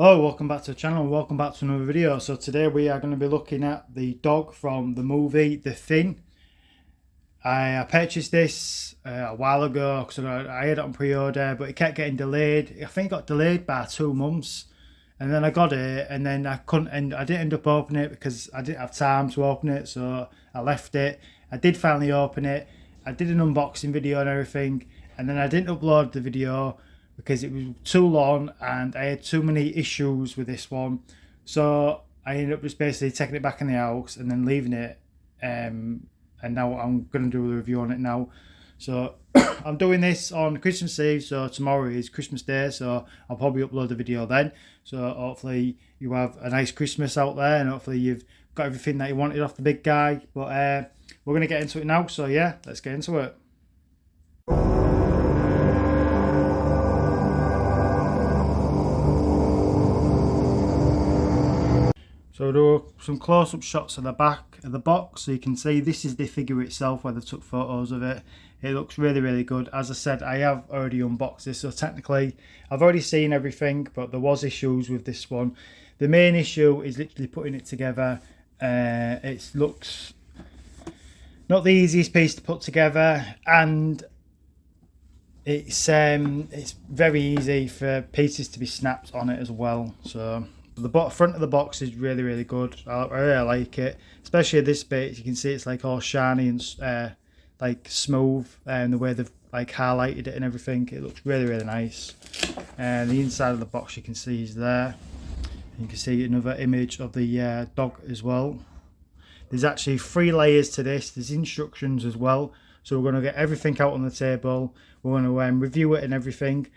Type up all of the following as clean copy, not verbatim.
Hello, welcome back to the channel and welcome back to another video. So today we are going to be looking at the dog from the movie The Thing. I purchased this a while ago because I had it on pre-order, but it kept getting delayed. I think it got delayed by 2 months, and then I got it, and then I didn't end up opening it because I didn't have time to open it, so I left it. I did finally open it. I did an unboxing video and everything, and then I didn't upload the video because it was too long and I had too many issues with this one. So I ended up just basically taking it back in the house and then leaving it. And now I'm going to do a review on it now. So I'm doing this on Christmas Eve, so tomorrow is Christmas Day, so I'll probably upload the video then. So hopefully you have a nice Christmas out there, and hopefully you've got everything that you wanted off the big guy. But we're going to get into it now, so yeah, let's get into it. So we'll do some close-up shots of the back of the box, so you can see this is the figure itself where they took photos of it. It looks really good. As I said, I have already unboxed this, so technically I've already seen everything, but there was issues with this one. The main issue is literally putting it together. It looks not the easiest piece to put together, and it's very easy for pieces to be snapped on it as well. So the front of the box is really good. I really like it, especially this bit. You can see it's like all shiny and like smooth, and the way they've like highlighted it and everything. It looks really nice. And the inside of the box you can see is there. You can see another image of the dog as well. There's actually 3 layers to this. There's instructions as well. So we're going to get everything out on the table. We're going to review it and everything.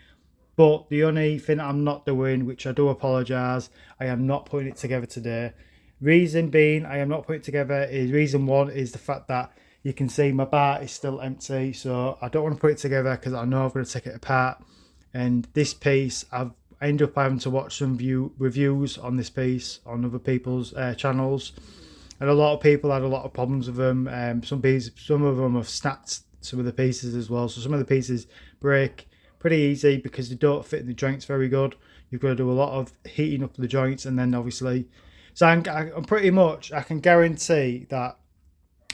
But the only thing I'm not doing, which I do apologise, I am not putting it together today. Reason being I am not putting it together is, reason one is the fact that you can see my bar is still empty. So I don't want to put it together because I know I'm going to take it apart. And this piece, I've ended up having to watch some reviews on this piece on other people's channels. And a lot of people had a lot of problems with them. Some of them have snapped some of the pieces as well. So some of the pieces break pretty easy because they don't fit in the joints very good. You've got to do a lot of heating up the joints, and then obviously, so I'm pretty much, I can guarantee that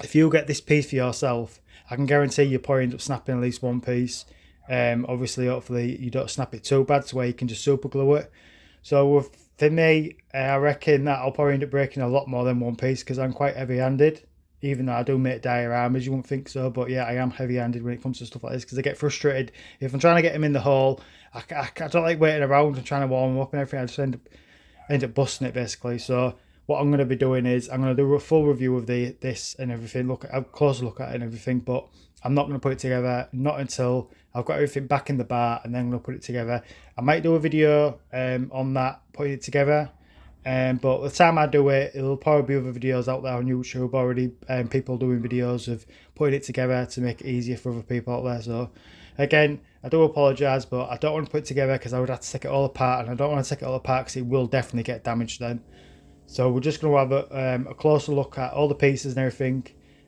if you get this piece for yourself, I can guarantee you'll probably end up snapping at least one piece. Obviously, hopefully you don't snap it too bad to where you can just super glue it. So for me, I reckon that I'll probably end up breaking a lot more than one piece because I'm quite heavy-handed. Even though I do make dioramas, you wouldn't think so, but yeah, I am heavy-handed when it comes to stuff like this because I get frustrated. If I'm trying to get him in the hole, I don't like waiting around and trying to warm him up and everything. I just end up busting it basically. So what I'm going to be doing is I'm going to do a full review of this and everything, a closer look at it and everything, but I'm not going to put it together, not until I've got everything back in the bar, and then I'm going to put it together. I might do a video on that, putting it together. But the time I do it, it'll probably be other videos out there on YouTube already, people doing videos of putting it together to make it easier for other people out there. So again, I do apologise, but I don't want to put it together because I would have to take it all apart, and I don't want to take it all apart because it will definitely get damaged then. So we're just going to have a closer look at all the pieces and everything.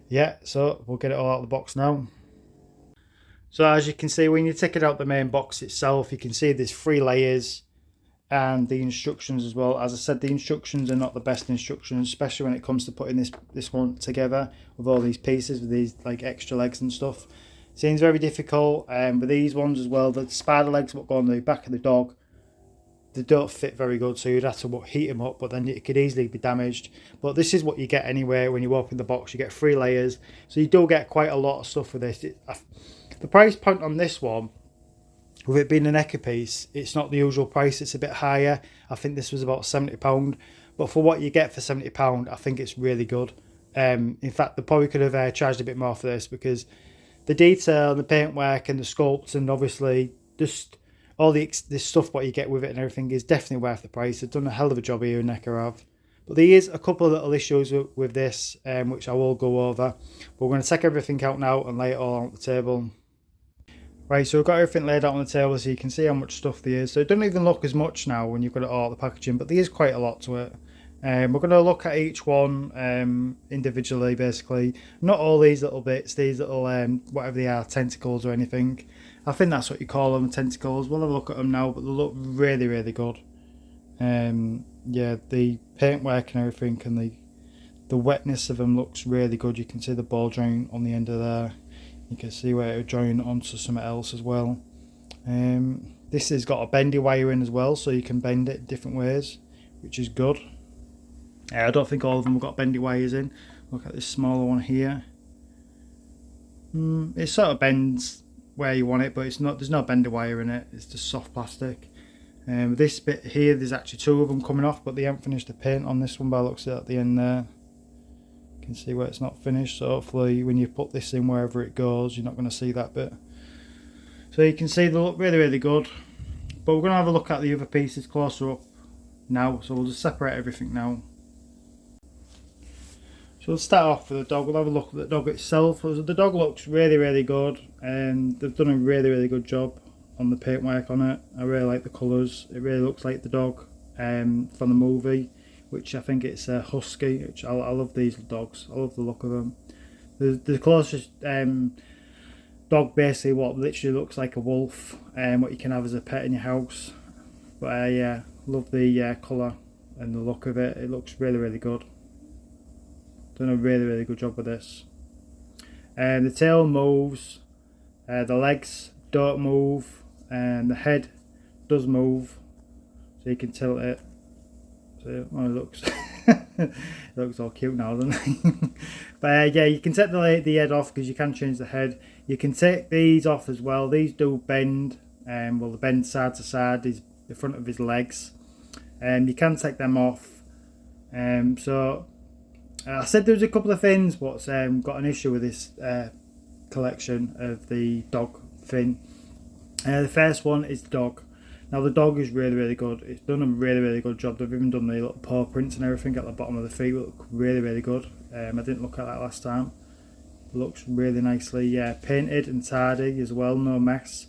Yeah, so we'll get it all out of the box now. So as you can see, when you take it out the main box itself, you can see there's 3 layers. And the instructions as well. As I said, the instructions are not the best instructions, especially when it comes to putting this one together with all these pieces, with these like extra legs and stuff. Seems very difficult. But these ones as well, the spider legs what go on the back of the dog, they don't fit very good, so you'd have to heat them up, but then it could easily be damaged. But this is what you get anyway when you open the box. You get 3 layers, so you do get quite a lot of stuff with this. The price point on this one, with it being a neca piece, it's not the usual price, it's a bit higher. I think this was about £70, but for what you get for £70, I think it's really good. In fact, they probably could have charged a bit more for this because the detail and the paintwork and the sculpts, and obviously just all this stuff what you get with it and everything is definitely worth the price. They've done a hell of a job here in neca have. But there is a couple of little issues with this, which I will go over. But we're going to take everything out now and lay it all on the table. Right, so we've got everything laid out on the table so you can see how much stuff there is. So it doesn't even look as much now when you've got it all out the packaging, but there is quite a lot to it. We're going to look at each one individually, basically. Not all these little bits, these little, whatever they are, tentacles or anything. I think that's what you call them, tentacles. We'll have a look at them now, but they look really good. Yeah, the paintwork and everything, and the wetness of them looks really good. You can see the ball joint on the end of there. You can see where it would join onto something else as well. This has got a bendy wire in as well, so you can bend it different ways, which is good. I don't think all of them have got bendy wires in. Look at this smaller one here. It sort of bends where you want it, but it's not. There's no bendy wire in it. It's just soft plastic. This bit here, there's actually two of them coming off, but they haven't finished the paint on this one by the looks of it at the end there. You can see where it's not finished, so hopefully when you put this in wherever it goes, you're not going to see that bit. So you can see they look really, really good. But we're going to have a look at the other pieces closer up now, so we'll just separate everything now. So we'll start off with the dog. We'll have a look at the dog itself. So the dog looks really, really good, and they've done a really, really good job on the paintwork on it. I really like the colours. It really looks like the dog from the movie, which I think it's a husky. Which I love these dogs. I love the look of them. The closest dog basically what literally looks like a wolf, what you can have as a pet in your house. But yeah, love the colour and the look of it. It looks really, really good. Done a really, really good job with this. The tail moves, the legs don't move, and the head does move, so you can tilt it. So oh, it looks it looks all cute now, doesn't it? But yeah, you can take the head off because you can change the head. You can take these off as well. These do bend, well, they bend side to side. Is the front of his legs, and you can take them off. So I said there was a couple of things what's got an issue with this collection of the dog thing. The first one is the dog. Now the dog is really, really good. It's done a really, really good job. They've even done the little paw prints and everything at the bottom of the feet. Look really, really good. I didn't look at that last time. It looks really nicely painted and tidy as well. No mess.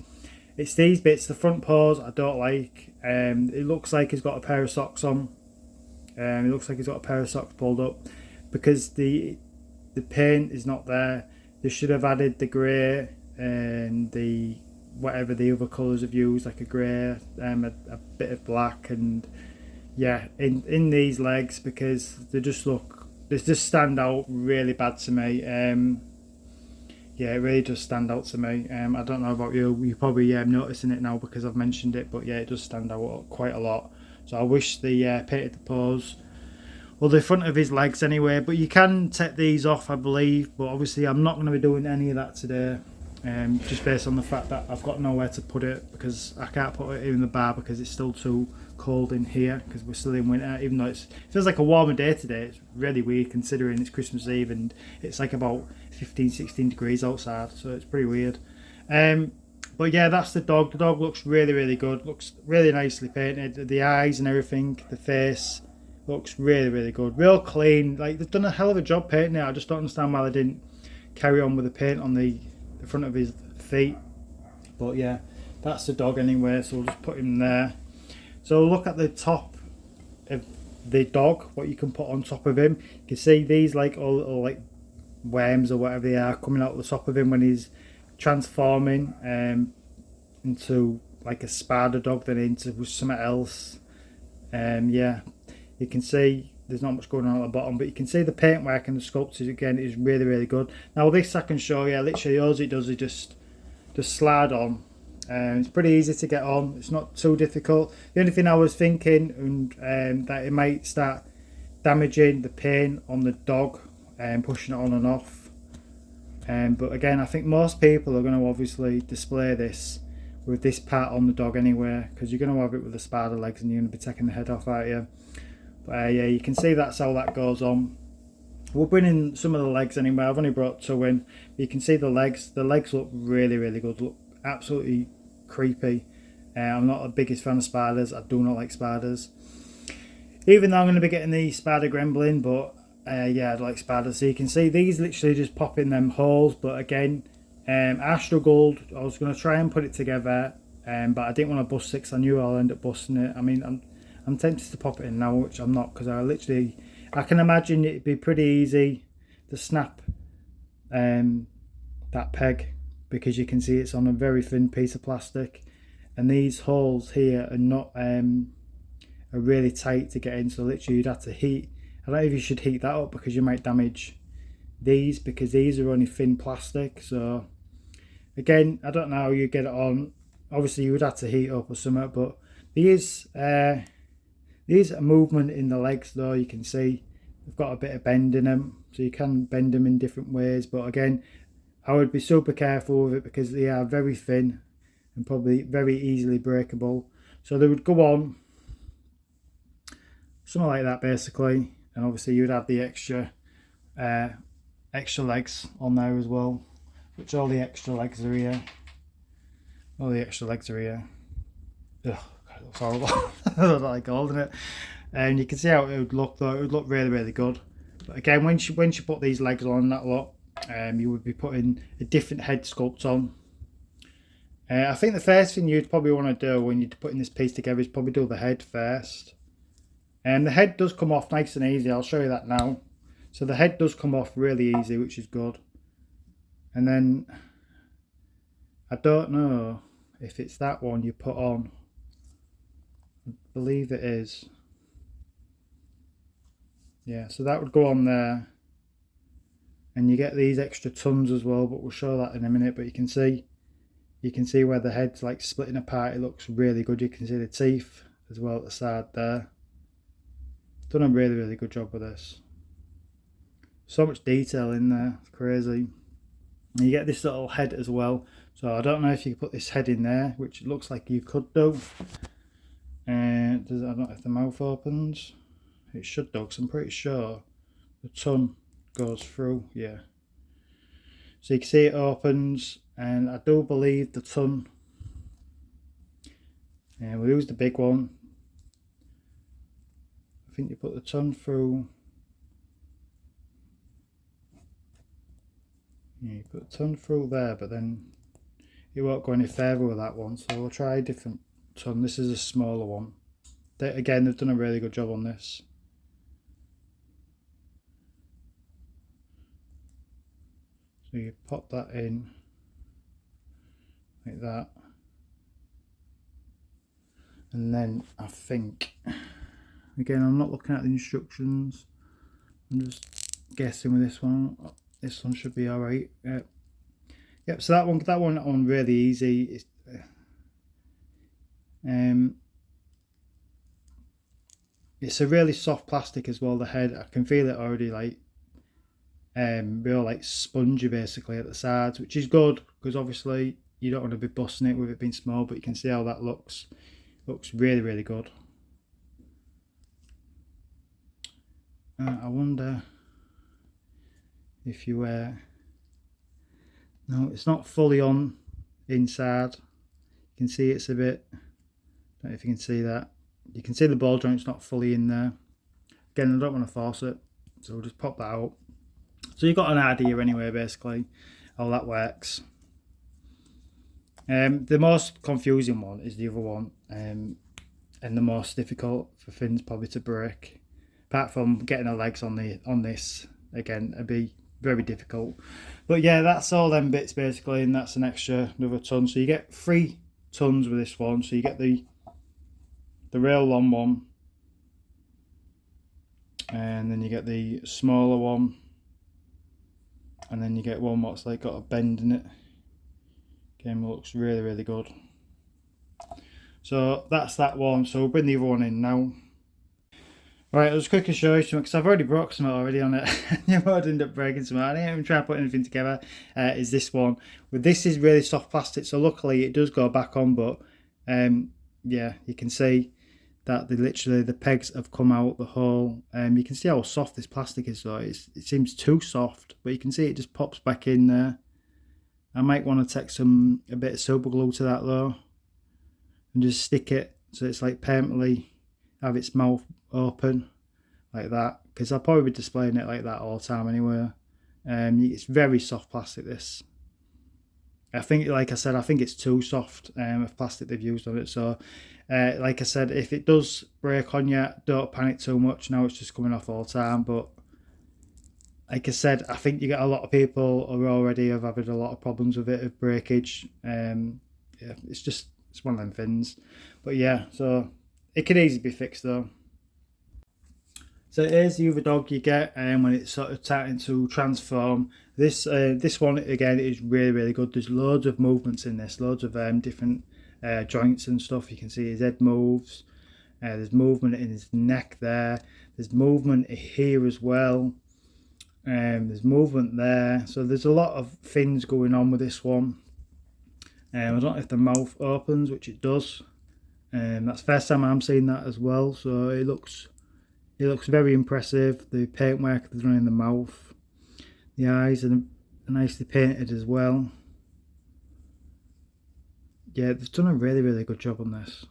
It's these bits, the front paws, I don't like. It looks like he's got a pair of socks on. It looks like he's got a pair of socks pulled up because the paint is not there. They should have added the grey and the whatever the other colours have used, like a grey, a bit of black, and yeah, in these legs, because they just stand out really bad to me. Yeah, it really does stand out to me. I don't know about you. You're probably noticing it now because I've mentioned it, but yeah, it does stand out quite a lot. So I wish they painted the paws, well, the front of his legs anyway. But you can take these off, I believe. But obviously, I'm not going to be doing any of that today. Just based on the fact that I've got nowhere to put it, because I can't put it in the bar because it's still too cold in here because we're still in winter, even though it feels like a warmer day today. It's really weird considering it's Christmas Eve and it's like about 15-16 degrees outside, so it's pretty weird. But yeah, that's the dog. The dog looks really, really good. Looks really nicely painted. The eyes and everything, the face looks really, really good. Real clean. Like, they've done a hell of a job painting it. I just don't understand why they didn't carry on with the paint on the front of his feet. But yeah, that's the dog anyway, so we'll just put him there. So look at the top of the dog, what you can put on top of him. You can see these like all little like worms or whatever they are coming out the top of him when he's transforming into like a spider dog, then into something else. Yeah, you can see there's not much going on at the bottom, but you can see the paintwork and the sculptures again is really, really good. Now this I can show you. Literally all it does is just slide on. It's pretty easy to get on. It's not too difficult. The only thing I was thinking that it might start damaging the paint on the dog and pushing it on and off. But again, I think most people are going to obviously display this with this part on the dog anyway, because you're going to have it with the spider legs and you're going to be taking the head off, aren't you? But yeah, you can see that's how that goes on. We'll bring in some of the legs anyway. I've only brought two in. You can see the legs. The legs look really, really good. Look absolutely creepy. I'm not the biggest fan of spiders. I do not like spiders. Even though I'm going to be getting the spider gremlin, but yeah, I'd like spiders. So you can see these literally just pop in them holes. But again, I struggled. I was going to try and put it together, but I didn't want to bust it because I knew I'll end up busting it. I mean, I'm tempted to pop it in now, which I'm not, because I can imagine it'd be pretty easy to snap that peg, because you can see it's on a very thin piece of plastic, and these holes here are are really tight to get in, so literally you'd have to heat. I don't know if you should heat that up because you might damage these, because these are only thin plastic. So again, I don't know how you get it on. Obviously you would have to heat up or something, but these a movement in the legs though. You can see they've got a bit of bend in them, so you can bend them in different ways. But again, I would be super careful with it because they are very thin and probably very easily breakable. So they would go on something like that basically, and obviously you'd have the extra legs on there as well, which all the extra legs are here. All the extra legs are here. Ugh, God, it looks horrible. I don't like holding it. And you can see how it would look though. It would look really, really good. But again, when you put these legs on that lot, you would be putting a different head sculpt on. I think the first thing you'd probably want to do when you're putting this piece together is probably do the head first. And the head does come off nice and easy. I'll show you that now. So the head does come off really easy, which is good. And then I don't know if it's that one you put on. I believe it is. Yeah, so that would go on there. And you get these extra tons as well, but we'll show that in a minute. But you can see where the head's like splitting apart. It looks really good. You can see the teeth as well at the side there. Done a really, really good job with this. So much detail in there, it's crazy. And you get this little head as well. So I don't know if you can put this head in there, which it looks like you could do. And I don't know if the mouth opens. It should do, because I'm pretty sure the tongue goes through. Yeah. So you can see it opens, and I do believe the tongue. And we'll use the big one. I think you put the tongue through. Yeah, you put the tongue through there, but then it won't go any further with that one. So we'll try a different tongue. This is a smaller one. Again, they've done a really good job on this. So you pop that in like that. And then I think, again, I'm not looking at the instructions. I'm just guessing with this one. This one should be all right. Yep. So that one on really easy. It's a really soft plastic as well. The head, I can feel it already, like real like spongy basically at the sides, which is good because obviously you don't want to be busting it with it being small. But you can see how that looks. Looks really, really good. I wonder if you no, it's not fully on inside. You can see it's a bit, I don't know if you can see that. You can see the ball joint's not fully in there. Again, I don't want to force it, so we'll just pop that out. So you've got an idea anyway, basically, how that works. The most confusing one is the other one, and the most difficult for fins probably to break. Apart from getting the legs on this, again, it'd be very difficult. But yeah, that's all them bits basically, and that's another ton. So you get 3 tons with this one. So you get the real long one, and then you get the smaller one, and then you get one what's like got a bend in it. Again, looks really, really good. So that's that one. So we'll bring the other one in now. Right, I'll just quickly show you something because I've already broke some already on it. You might end up breaking some. I didn't even try to put anything together. Is this one? But this is really soft plastic, so luckily it does go back on. But yeah, you can see that the pegs have come out the hole. You can see how soft this plastic is. So it seems too soft, but you can see it just pops back in there. I might want to take a bit of super glue to that though, and just stick it so it's like permanently have its mouth open like that, because I'll probably be displaying it like that all the time anyway. It's very soft plastic, this. I think, like I said, I think it's too soft of plastic they've used on it. So like I said, if it does break on you, don't panic too much. Now it's just coming off all the time, but like I said, I think you get a lot of people who already have had a lot of problems with it, of breakage. Yeah, it's one of them things. But yeah, so it could easily be fixed though. So here's the other dog you get when it's sort of starting to transform. This one again is really good. There's loads of movements in this, loads of different joints and stuff. You can see his head moves. There's movement in his neck there. There's movement here as well. There's movement there. So there's a lot of things going on with this one. I don't know if the mouth opens, which it does. That's the first time I'm seeing that as well. So it looks very impressive. The paintwork they've done in the mouth. The eyes are nicely painted as well. Yeah, they've done a really good job on this.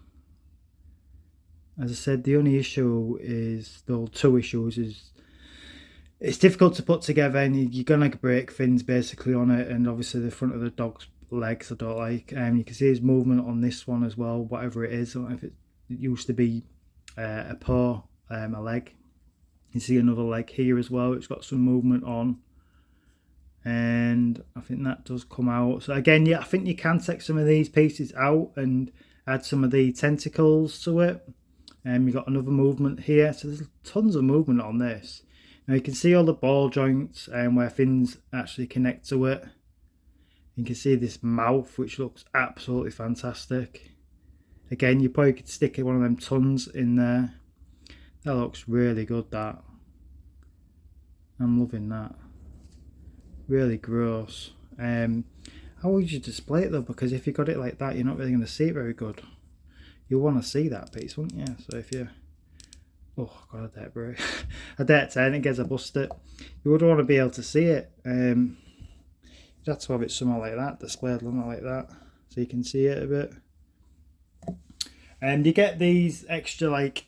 As I said, the only issue is, the two issues is, it's difficult to put together and you're going to break fins basically on it, and obviously the front of the dog's legs I don't like. You can see his movement on this one as well, whatever it is. I don't know if it used to be a paw, a leg. You see another leg here as well, it's got some movement on, and I think that does come out. So again, yeah, I think you can take some of these pieces out and add some of the tentacles to it. You've got another movement here, so there's tons of movement on this. Now you can see all the ball joints and where fins actually connect to it. You can see this mouth, which looks absolutely fantastic. Again, you probably could stick one of them tons in there. That looks really good, that. I'm loving that. Really gross. How would you display it though? Because if you got it like that, you're not really going to see it very good. You'll want to see that piece, wouldn't you? So if you... Oh, God, I dare break. I dare turn it, gets a bust it. You would want to be able to see it. You'd have to have it somewhere like that, displayed like that, so you can see it a bit. And you get these extra like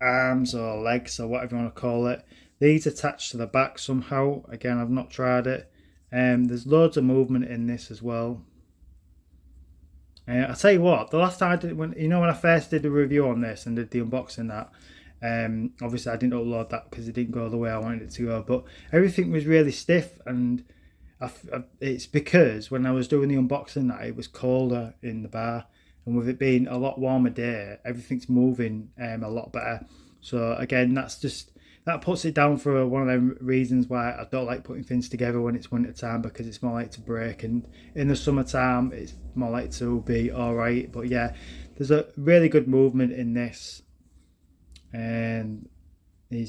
arms or legs or whatever you want to call it. These attached to the back somehow. Again, I've not tried it. There's loads of movement in this as well. I'll tell you what, the last time I did, when I first did the review on this and did the unboxing that, obviously I didn't upload that because it didn't go the way I wanted it to go, but everything was really stiff, and it's because when I was doing the unboxing that it was colder in the bar, and with it being a lot warmer day, everything's moving a lot better. So again, that puts it down for one of them reasons why I don't like putting things together when it's winter time, because it's more likely to break, and in the summertime it's more likely to be alright. But yeah, there's a really good movement in this, and the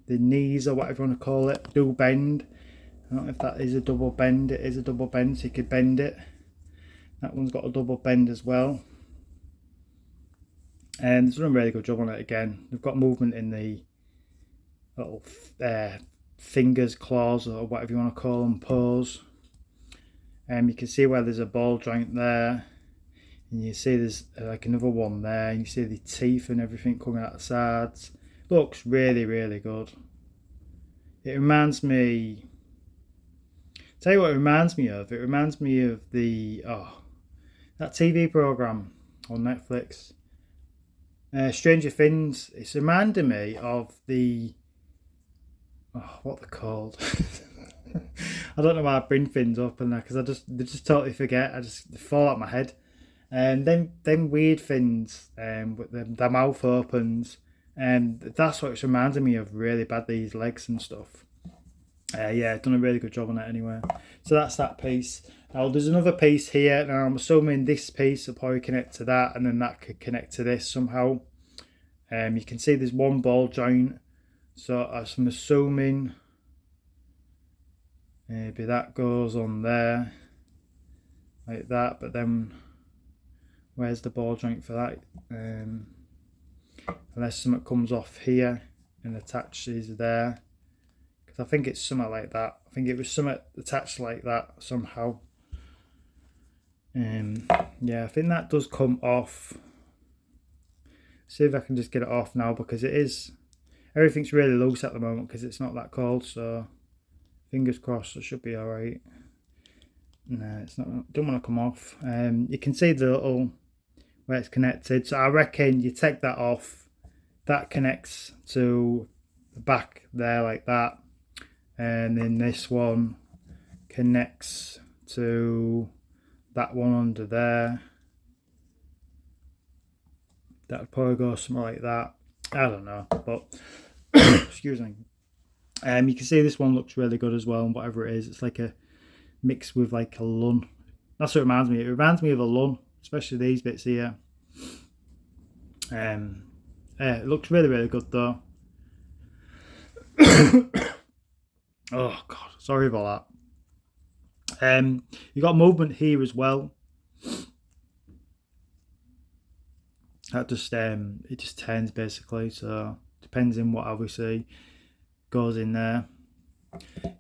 knees or whatever you want to call it do bend. I don't know if that is a double bend. It is a double bend, so you could bend it. That one's got a double bend as well, and they've done a really good job on it. Again, they've got movement in the little fingers, claws, or whatever you want to call them, paws. You can see where there's a ball joint there, and you see there's like another one there, and you see the teeth and everything coming out the sides. Looks really good. It reminds me, tell you what it reminds me of. It reminds me of the that TV program on Netflix, Stranger Things. It's reminding me of the what they're called. I don't know why I bring things up and that, because they just totally forget. They fall out my head. And then weird things, with their mouth opens, and that's what it's reminding me of really bad. These legs and stuff. Yeah, done a really good job on it anyway. So that's that piece. Now there's another piece here. Now I'm assuming this piece will probably connect to that, and then that could connect to this somehow. You can see there's one ball joint. So I'm assuming maybe that goes on there like that, but then where's the ball joint for that? Unless something comes off here and attaches there, because I think it's something like that. I think it was something attached like that somehow. Yeah, I think that does come off. See if I can just get it off now, because everything's really loose at the moment because it's not that cold, so fingers crossed it should be alright. No, it's not. Don't want to come off. You can see the little where it's connected, so I reckon you take that off, that connects to the back there like that, and then this one connects to that one under there. that'd probably go something like that. I don't know, but excuse me. You can see this one looks really good as well, and whatever it is, it's like a mix with like a lun. That's what it reminds me. It reminds me of a lun, especially these bits here. Yeah, it looks really, really good though. Oh god, sorry about that. You got movement here as well. That just it just turns basically, so depends on what obviously goes in there.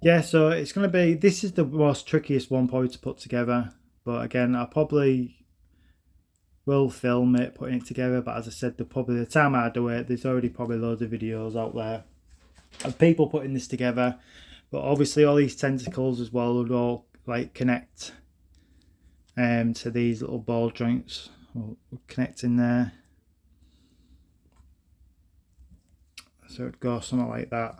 Yeah, so it's gonna be, this is the most trickiest one probably to put together, but again, I probably will film it putting it together, but as I said, the time I do it, there's already probably loads of videos out there of people putting this together. But obviously all these tentacles as well would all like connect to these little ball joints. We'll connect in there, so it'd go something like that.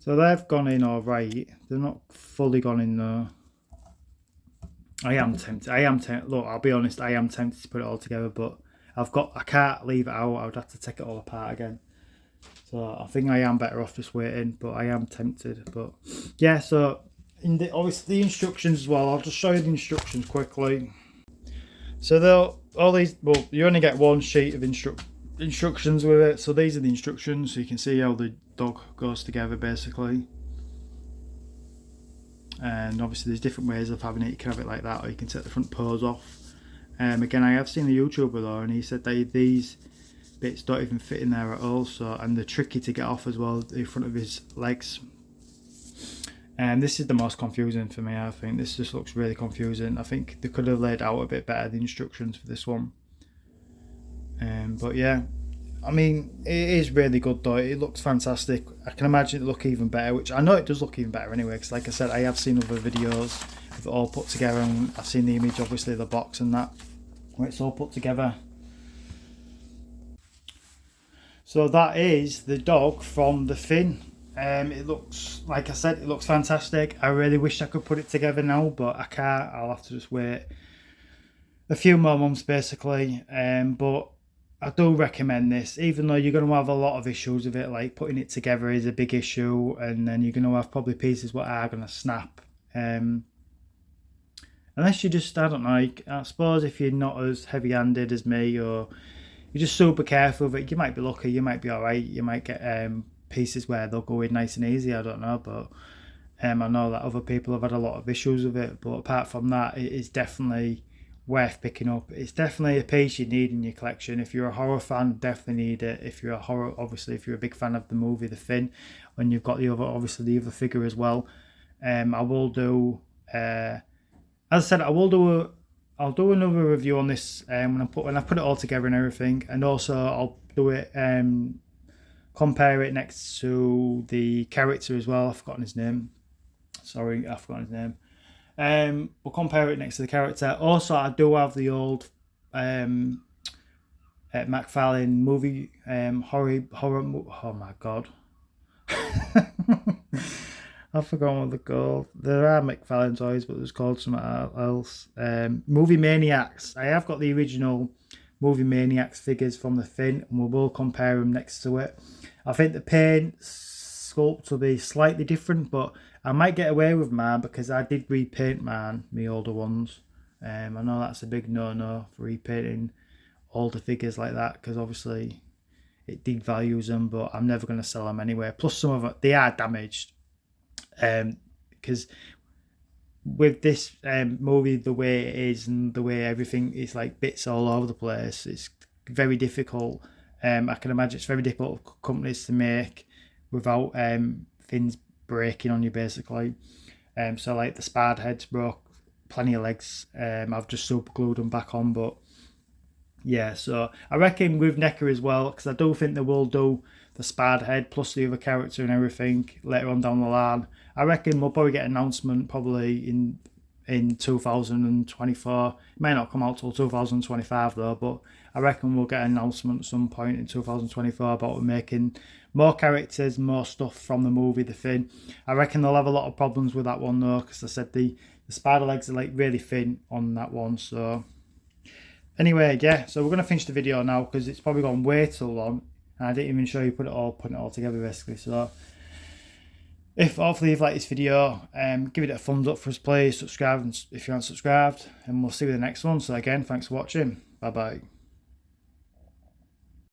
So they've gone in all right. They're not fully gone in though. I am tempted. Look, I'll be honest, I am tempted to put it all together, but I can't leave it out. I would have to take it all apart again. So I think I am better off just waiting, but I am tempted. But yeah, so obviously the instructions as well. I'll just show you the instructions quickly. So all these, well, you only get one sheet of instructions with it. So these are the instructions, so you can see how the dog goes together basically. And obviously there's different ways of having it. You can have it like that, or you can take the front paws off. Again, I have seen a YouTuber though, and he said that these bits don't even fit in there at all, so, and they're tricky to get off as well, the front of his legs. And this is the most confusing for me, I think. This just looks really confusing. I think they could have laid out a bit better the instructions for this one. But yeah, I mean, it is really good though. It looks fantastic. I can imagine it look even better, which I know it does look even better anyway, because like I said, I have seen other videos of it all put together, and I've seen the image, obviously, of the box and that, where it's all put together. So that is the dog from the Finn. It looks, like I said, it looks fantastic. I really wish I could put it together now, but I can't. I'll have to just wait a few more months basically. But I do recommend this, even though you're going to have a lot of issues with it, like putting it together is a big issue, and then you're going to have probably pieces what are going to snap. Unless you just, I don't know, I suppose if you're not as heavy-handed as me, or you're just super careful of it, you might be lucky, you might be alright, you might get pieces where they'll go in nice and easy, I don't know, but I know that other people have had a lot of issues with it. But apart from that, it is definitely worth picking up. It's definitely a piece you need in your collection. If you're a horror fan, definitely need it. If you're a horror, obviously, if you're a big fan of the movie The Finn, and you've got the other, obviously the other figure as well. I will do, as I said, I'll do another review on this when I put it all together and everything, and also I'll do it, compare it next to the character as well. I've forgotten his name. Sorry, I've forgotten his name. We'll compare it next to the character. Also, I do have the old McFarlane movie horror. Oh my god. I've forgotten what they're called. There are McFarlane toys, but there's called something else. Movie Maniacs. I have got the original Movie Maniacs figures from the Finn, and we will compare them next to it. I think the paint sculpt will be slightly different, but I might get away with mine because I did repaint mine, my older ones. I know that's a big no-no for repainting older figures like that, because obviously it devalues them, but I'm never going to sell them anyway. Plus some of it, they are damaged. Because with this movie, the way it is and the way everything is like bits all over the place, it's very difficult. I can imagine it's very difficult for companies to make without things breaking on you basically. So like the sparred heads broke, plenty of legs. I've just super glued them back on, but yeah, so I reckon with NECA as well, because I do think they will do the sparred head plus the other character and everything later on down the line. I reckon we'll probably get an announcement probably in 2024. It may not come out till 2025 though, but I reckon we'll get an announcement at some point in 2024 about making more characters, more stuff from the movie The Finn. I reckon they'll have a lot of problems with that one though, because I said the spider legs are like really thin on that one, so Anyway, yeah, so we're going to finish the video now because it's probably gone way too long. And I didn't even show you putting it all together basically. So hopefully you've liked this video, give it a thumbs up for us, please. Subscribe if you aren't subscribed, and we'll see you in the next one. So again, thanks for watching. Bye bye.